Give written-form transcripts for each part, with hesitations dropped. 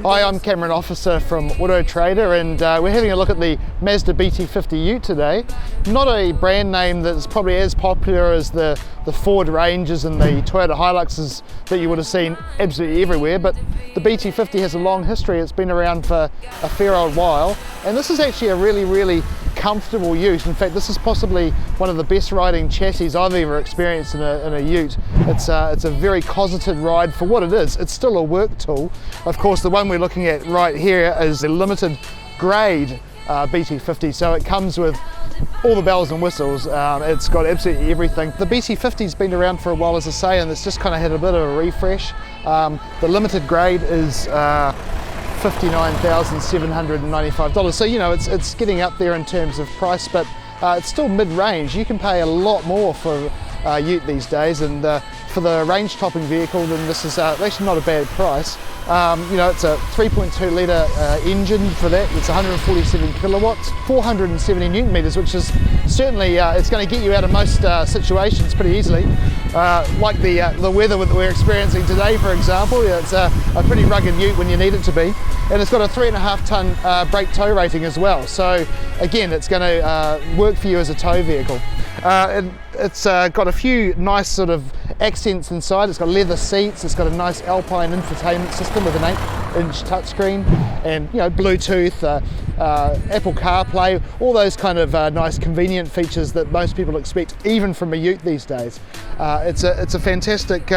Hi, I'm Cameron Officer from Auto Trader, and we're having a look at the Mazda BT-50 Ute today. Not a brand name that's probably as popular as the Ford Rangers and the Toyota Hiluxes that you would have seen absolutely everywhere, but the BT-50 has a long history. It's been around for a fair old while, and this is actually a really comfortable ute. In fact, this is possibly one of the best riding chassis I've ever experienced in a ute. It's a very cosseted ride for what it is. It's still a work tool. Of course, the one we're looking at right here is a limited grade BT-50, so it comes with all the bells and whistles. It's got absolutely everything. The BT-50's been around for a while, as I say, and it's just kind of had a bit of a refresh. The limited grade is $59,795. So, you know, it's getting up there in terms of price, but it's still mid-range. You can pay a lot more for a ute these days, and for the range-topping vehicle, then this is actually not a bad price. You know, it's a 3.2 litre engine for that. It's 147 kilowatts, 470 newton meters, which is certainly, it's going to get you out of most situations pretty easily. Like the weather that we're experiencing today, for example. It's a pretty rugged ute when you need it to be. And it's got a 3.5 tonne brake tow rating as well. So again, it's going to work for you as a tow vehicle. It's got a few nice sort of accents inside. It's got leather seats, it's got a nice Alpine infotainment system with an 8-inch touchscreen, and, you know, Bluetooth, Apple CarPlay, all those kind of nice convenient features that most people expect even from a ute these days. It's a fantastic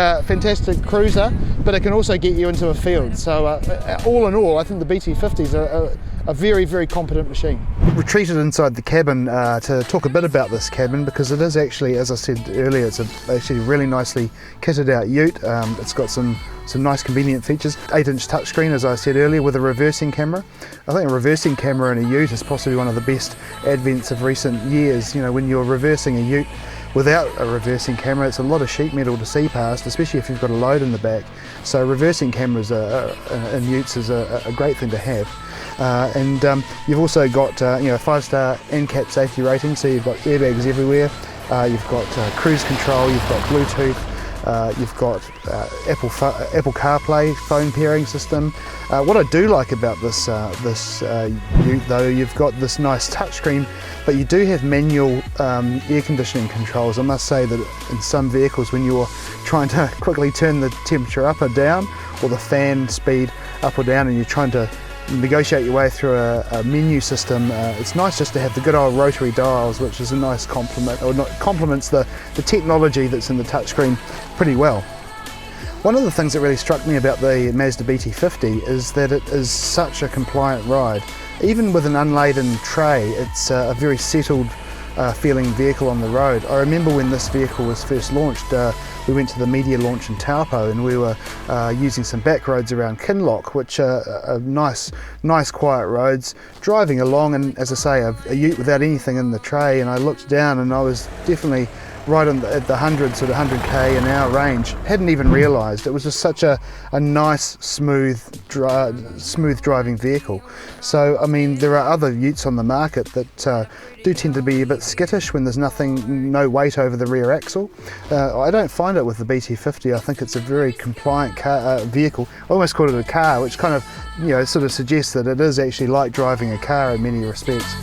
cruiser, but it can also get you into a field. So all in all, I think the BT-50 is a very competent machine. Retreated inside the cabin to talk a bit about this cabin, because it is actually, as I said earlier, it's actually a really nicely kitted out ute. It's got some nice convenient features. 8-inch touchscreen, as I said earlier, with a reversing camera. I think a reversing camera in a ute is possibly one of the best advents of recent years. You know, when you're reversing a ute without a reversing camera, it's a lot of sheet metal to see past, especially if you've got a load in the back. So reversing cameras in utes is a great thing to have. And you've also got you know, a 5-star NCAP safety rating, so you've got airbags everywhere. You've got cruise control, you've got Bluetooth, you've got Apple CarPlay phone pairing system. What I do like about this ute, though, you've got this nice touchscreen, but you do have manual air conditioning controls. I must say that in some vehicles, when you're trying to quickly turn the temperature up or down, or the fan speed up or down, and you're trying to negotiate your way through a menu system, it's nice just to have the good old rotary dials, which is a nice complement, or not, complements the technology that's in the touchscreen pretty well. One of the things that really struck me about the Mazda BT-50 is that it is such a compliant ride. Even with an unladen tray, it's a very settled feeling vehicle on the road. I remember when this vehicle was first launched, we went to the media launch in Taupo, and we were using some back roads around Kinloch, which are nice quiet roads, driving along, and as I say, a ute without anything in the tray, and I looked down and I was definitely right at the 100 k an hour range. Hadn't even realised. It was just such a nice, smooth driving vehicle. So, I mean, there are other utes on the market that do tend to be a bit skittish when there's no weight over the rear axle. I don't find it with the BT-50. I think it's a very compliant vehicle. I almost call it a car, which kind of, you know, sort of suggests that it is actually like driving a car in many respects.